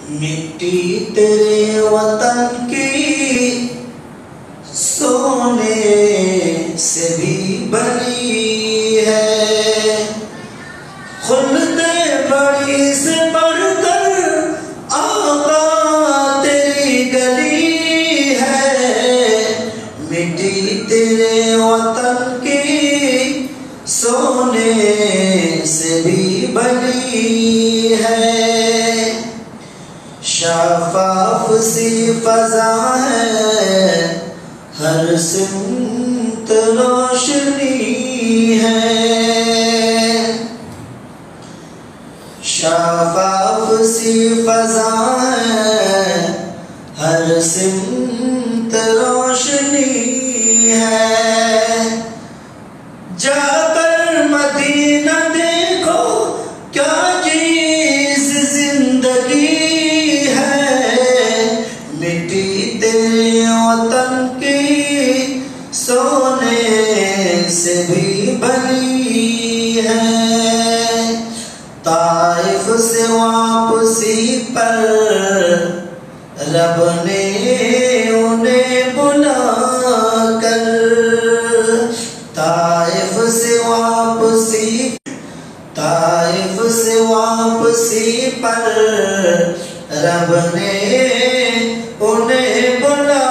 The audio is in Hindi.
मिट्टी तेरे वतन की सोने से भी बड़ी है, खुल्दे बड़ी से बढ़कर आका तेरी गली है। मिट्टी तेरे वतन की सोने से भी बड़ी है, शफ़ाफ़ सी फ़ज़ा है, हर सिमत रोशनी है। शफ़ाफ़ सी फ़ज़ा है, हर सिमत रोशनी है। जाकर मदीना देखो क्या चीज़ ज़िंदगी है। मिट्टी तेरे वतन की सोने से भी बनी है। ताइफ से वापसी पर रब ने उन्हें बुला कर, ताइफ से वापसी पर रब ने उन्हें बुला